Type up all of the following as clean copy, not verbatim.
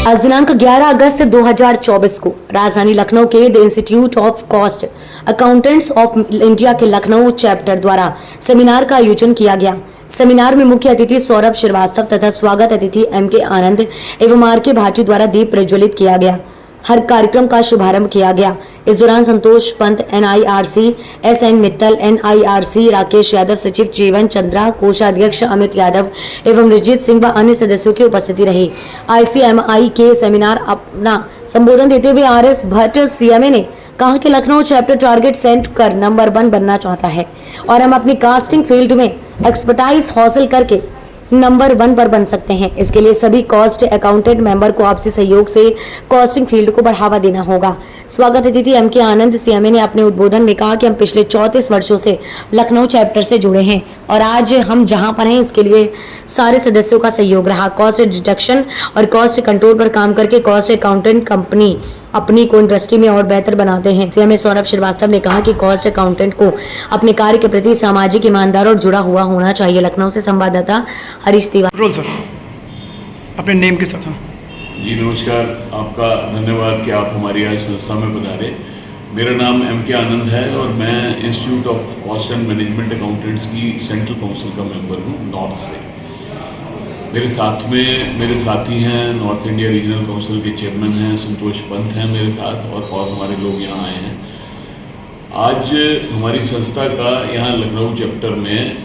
आज दिनांक 11 अगस्त 2024 को राजधानी लखनऊ के the institute of cost accountants of India के लखनऊ चैप्टर द्वारा सेमिनार का आयोजन किया गया। सेमिनार में मुख्य अतिथि सौरभ श्रीवास्तव तथा स्वागत अतिथि एम.के. आनंद एवं आर.के. भाटी द्वारा दीप प्रज्वलित किया गया। हर कार्यक्रम का शुभारंभ किया गया। इस दौरान संतोष Pant NIRC, SN Mittal NIRC, Rakesh Yadav सचिव, जीवन चंद्रा कोषाध्यक्ष, अमित यादव एवं रिजित सिंह व अन्य सदस्यों की उपस्थिति रही। ICMI के सेमिनार अपना संबोधन देते हुए RS भट्ट CMA ने कहा कि लखनऊ चैप्टर टारगेट सेट कर नंबर 1 बनना चाहता है और हम अपनी कास्टिंग फील्ड में एक्सपर्टाइज हासिल करके नंबर 1 पर बन सकते हैं। इसके लिए सभी कॉस्ट अकाउंटेंट मेंबर को आपसी सहयोग से कॉस्टिंग फील्ड को बढ़ावा देना होगा। स्वागत अतिथि एम.के. आनंद CMA ने अपने उद्बोधन में कहा कि हम पिछले 34 वर्षों से लखनऊ चैप्टर से जुड़े हैं और आज हम जहां पर हैं इसके लिए सारे सदस्यों का सहयोग रहा। कॉस्ट डिडक्शन और कॉस्ट कंट्रोल पर काम करके कॉस्ट अकाउंटेंट कंपनी अपनी को इंडस्ट्री में और बेहतर बनाते हैं। CMA सौरभ श्रीवास्तव ने कहा कि कॉस्ट अकाउंटेंट को अपने कार्य के प्रति सामाजिक, ईमानदार और जुड़ा हुआ होना चाहिए। लखनऊ से संवाददाता हरीश तिवारी। रोल सर, अपने नेम के साथ। जी नमस्कार, आपका धन्यवाद कि आप हमारी आज संस्था में पधारे। मेरा नाम एम.के. आनंद है और मैं institute of cost and management accountants की सेंट्रल काउंसिल का मेंबर हूँ नॉर्थ से। मेरे साथ में मेरे साथी हैं, नॉर्थ इंडिया रीजनल काउंसिल के चेयरमैन हैं संतोष पंत हैं मेरे साथ, और हमारे लोग यहाँ आए हैं। आज हमारी संस्था का यहाँ लखनऊ चैप्टर में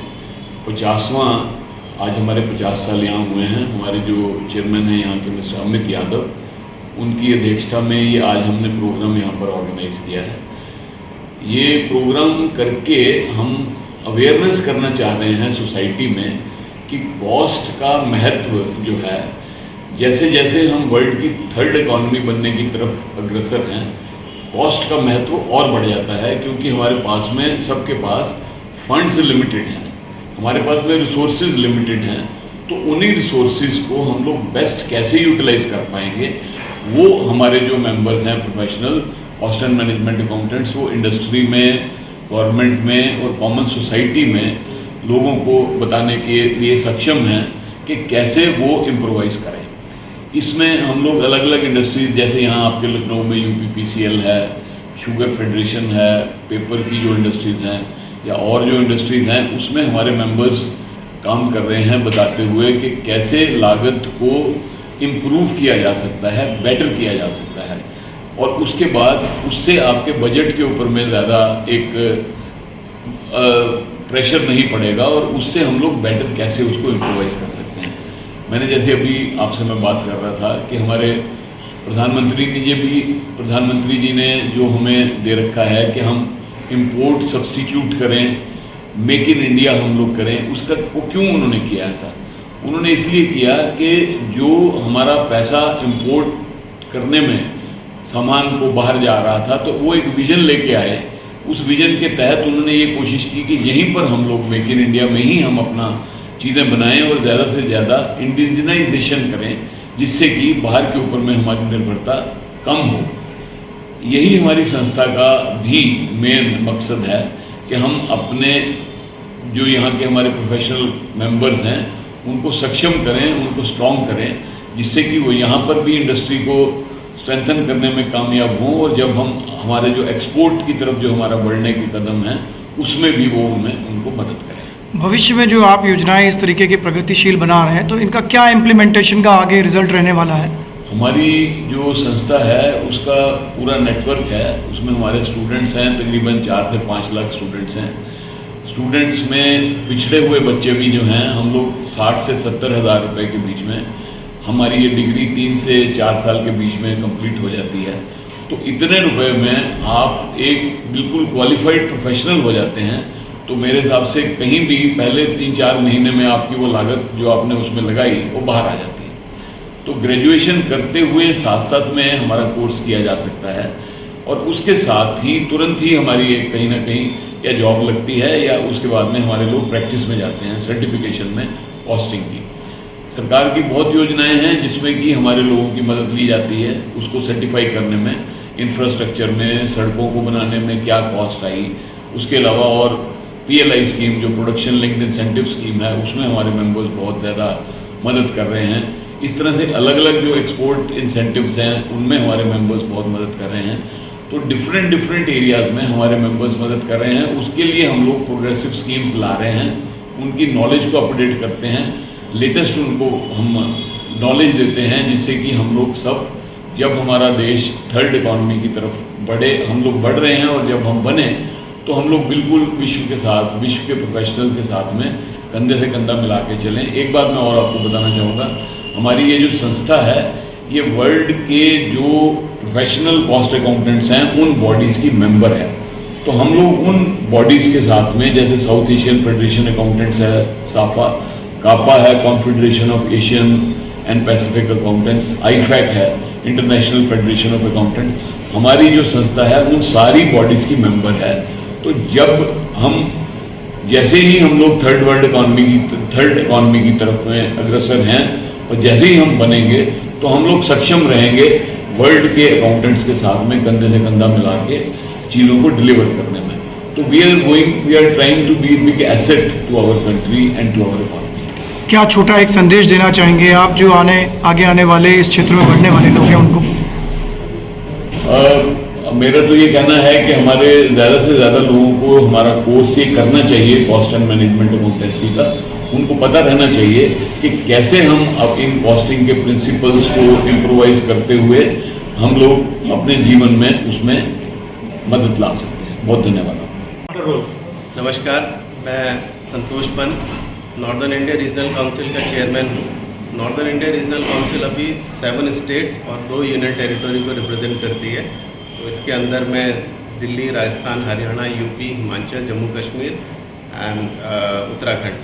50वां, आज हमारे 50 साल यहाँ हुए हैं। हमारे जो चेयरमैन हैं यहाँ के मिस्टर अमित यादव, उनकी अध्यक्षता में ये आज हमने प्रोग्राम यहाँ पर ऑर्गेनाइज किया है। ये प्रोग्राम करके हम अवेयरनेस करना चाह रहे हैं सोसाइटी में कि कॉस्ट का महत्व जो है, जैसे जैसे हम वर्ल्ड की 3rd इकॉनमी बनने की तरफ अग्रसर हैं, कॉस्ट का महत्व और बढ़ जाता है, क्योंकि हमारे पास में सबके पास फंड्स लिमिटेड हैं, हमारे पास में रिसोर्सेज लिमिटेड हैं। तो उन्हीं रिसोर्सेज को हम लोग बेस्ट कैसे यूटिलाइज कर पाएंगे, वो हमारे जो मेंबर्स हैं professional cost and management accountants, वो इंडस्ट्री में, गवर्नमेंट में और कॉमन सोसाइटी में लोगों को बताने के लिए सक्षम हैं कि कैसे वो इम्प्रोवाइज करें। इसमें हम लोग अलग अलग इंडस्ट्रीज, जैसे यहाँ आपके लखनऊ में UPPCL है, शुगर फेडरेशन है, पेपर की जो इंडस्ट्रीज़ हैं या और जो इंडस्ट्रीज़ हैं, उसमें हमारे मेंबर्स काम कर रहे हैं बताते हुए कि कैसे लागत को इम्प्रूव किया जा सकता है, बेटर किया जा सकता है, और उसके बाद उससे आपके बजट के ऊपर में ज़्यादा एक प्रेशर नहीं पड़ेगा और उससे हम लोग बेटर कैसे उसको इम्प्रोवाइज कर सकते हैं। मैंने जैसे अभी आपसे मैं बात कर रहा था कि हमारे प्रधानमंत्री जी ने जो हमें दे रखा है कि हम इंपोर्ट सब्स्टिट्यूट करें, मेक इन इंडिया हम लोग करें, उसका वो क्यों उन्होंने किया ऐसा? उन्होंने इसलिए किया कि जो हमारा पैसा इंपोर्ट करने में सामान को बाहर जा रहा था, तो वो एक विजन लेके आए। उस विजन के तहत उन्होंने ये कोशिश की कि यहीं पर हम लोग मेक इन इंडिया में ही हम अपना चीज़ें बनाएं और ज़्यादा से ज़्यादा इंडिजिनाइजेशन करें, जिससे कि बाहर के ऊपर में हमारी निर्भरता कम हो। यही हमारी संस्था का भी मेन मकसद है कि हम अपने जो यहाँ के हमारे प्रोफेशनल मेंबर्स हैं उनको सक्षम करें, उनको स्ट्रॉन्ग करें, जिससे कि वो यहाँ पर भी इंडस्ट्री को स्ट्रेंथन करने में कामयाब हों, और जब हम हमारे जो एक्सपोर्ट की तरफ जो हमारा बढ़ने के कदम हैं उसमें भी वो उनको मदद करें। भविष्य में जो आप योजनाएं इस तरीके की प्रगतिशील बना रहे हैं, तो इनका क्या इम्प्लीमेंटेशन का आगे रिजल्ट रहने वाला है? हमारी जो संस्था है उसका पूरा नेटवर्क है, उसमें हमारे स्टूडेंट्स हैं, तकरीबन 4 से 5 लाख स्टूडेंट्स हैं। स्टूडेंट्स में पिछड़े हुए बच्चे भी जो हैं, हम लोग 60 से 70 हज़ार रुपये के बीच में हमारी ये डिग्री 3 से 4 साल के बीच में कंप्लीट हो जाती है। तो इतने रुपए में आप एक बिल्कुल क्वालिफाइड प्रोफेशनल हो जाते हैं। तो मेरे हिसाब से कहीं भी पहले 3-4 महीने में आपकी वो लागत जो आपने उसमें लगाई वो बाहर आ जाती है। तो ग्रेजुएशन करते हुए साथ साथ में हमारा कोर्स किया जा सकता है, और उसके साथ ही तुरंत ही हमारी एक कहीं ना कहीं या जॉब लगती है, या उसके बाद में हमारे लोग प्रैक्टिस में जाते हैं सर्टिफिकेशन में कॉस्टिंग की। सरकार की बहुत योजनाएं हैं जिसमें कि हमारे लोगों की मदद ली जाती है उसको सर्टिफाई करने में, इंफ्रास्ट्रक्चर में, सड़कों को बनाने में क्या कॉस्ट आई। उसके अलावा और PLI स्कीम जो प्रोडक्शन लिंक्ड इंसेंटिव स्कीम है, उसमें हमारे मेंबर्स बहुत ज़्यादा मदद कर रहे हैं। इस तरह से अलग अलग जो एक्सपोर्ट इंसेंटिव्स हैं उनमें हमारे मेंबर्स बहुत मदद कर रहे हैं। तो डिफरेंट एरियाज़ में हमारे मेंबर्स मदद कर रहे हैं। उसके लिए हम लोग प्रोग्रेसिव स्कीम्स ला रहे हैं, उनकी नॉलेज को अपडेट करते हैं, लेटेस्ट उनको हम नॉलेज देते हैं, जिससे कि हम लोग सब जब हमारा देश थर्ड इकॉनमी की तरफ बढ़े, हम लोग बढ़ रहे हैं और जब हम बने तो हम लोग बिल्कुल विश्व के साथ, विश्व के प्रोफेशनल्स के साथ में कंधे से कंधा मिला के चलें। एक बात मैं और आपको बताना चाहूँगा, हमारी ये जो संस्था है ये वर्ल्ड के जो प्रोफेशनल कॉस्ट अकाउंटेंट्स हैं उन बॉडीज़ की मेंबर है। तो हम लोग उन बॉडीज़ के साथ में, जैसे साउथ एशियन फेडरेशन अकाउंटेंट्स है साफा, कापा है confederation of Asian and Pacific accountants, IFAC है इंटरनेशनल फेडरेशन ऑफ अकाउंटेंट्स, हमारी जो संस्था है उन सारी बॉडीज़ की मेंबर है। तो जब हम जैसे ही हम लोग थर्ड इकॉनमी की तरफ में अग्रसर हैं और जैसे ही हम बनेंगे तो हम लोग सक्षम रहेंगे वर्ल्ड के अकाउंटेंट्स के साथ में कंधे से कंधा मिला के चीज़ों को डिलीवर करने में। तो we are trying to be big asset to our country and to our economy. क्या छोटा एक संदेश देना चाहेंगे आप जो आगे आने वाले इस क्षेत्र में बढ़ने वाले लोग हैं उनको? मेरा तो ये कहना है कि हमारे ज़्यादा से ज़्यादा लोगों को हमारा कोर्स ये करना चाहिए कॉस्ट एंड मैनेजमेंट अकाउंटेंसी का। उनको पता रहना चाहिए कि कैसे हम अब इन कॉस्टिंग के प्रिंसिपल्स को इम्प्रोवाइज करते हुए हम लोग अपने जीवन में उसमें मदद ला सकते हैं। बहुत धन्यवाद। नमस्कार, मैं Santosh Pant Northern India Regional Council का चेयरमैन हूँ। नॉर्दर्न इंडिया रीजनल काउंसिल अभी 7 स्टेट्स और 2 यूनियन टेरिटरी को रिप्रेजेंट करती है। तो इसके अंदर मैं दिल्ली, राजस्थान, हरियाणा, यूपी, हिमाचल, जम्मू कश्मीर एंड उत्तराखंड,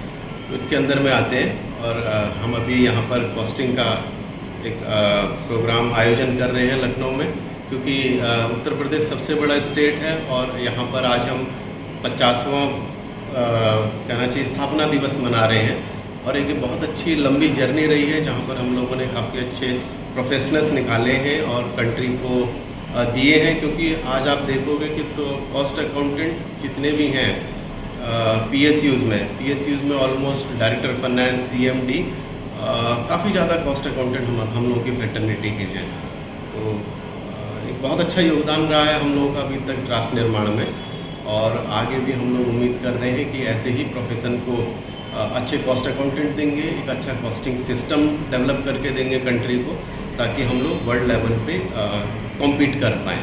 तो इसके अंदर में आते हैं। और हम अभी यहाँ पर कॉस्टिंग का एक प्रोग्राम आयोजन कर रहे हैं लखनऊ में, क्योंकि उत्तर प्रदेश सबसे बड़ा स्टेट है और यहाँ पर आज हम 50वां कहना चाहिए स्थापना दिवस मना रहे हैं। और एक बहुत अच्छी लंबी जर्नी रही है जहाँ पर हम लोगों ने काफ़ी अच्छे प्रोफेशनल्स निकाले हैं और कंट्री को दिए हैं। क्योंकि आज आप देखोगे कि तो कॉस्ट अकाउंटेंट जितने भी हैं पीएसयूज़ में ऑलमोस्ट डायरेक्टर फाइनेंस, सीएमडी, काफ़ी ज़्यादा कॉस्ट अकाउंटेंट हम लोगों की फ्रेटर्निटी के हैं। तो एक बहुत अच्छा योगदान रहा है हम लोगों का अभी तक राष्ट्र निर्माण में, और आगे भी हम लोग उम्मीद कर रहे हैं कि ऐसे ही प्रोफेशन को अच्छे कॉस्ट अकाउंटेंट देंगे, एक अच्छा कॉस्टिंग सिस्टम डेवलप करके देंगे कंट्री को, ताकि हम लोग वर्ल्ड लेवल पे कॉम्पीट कर पाएँ।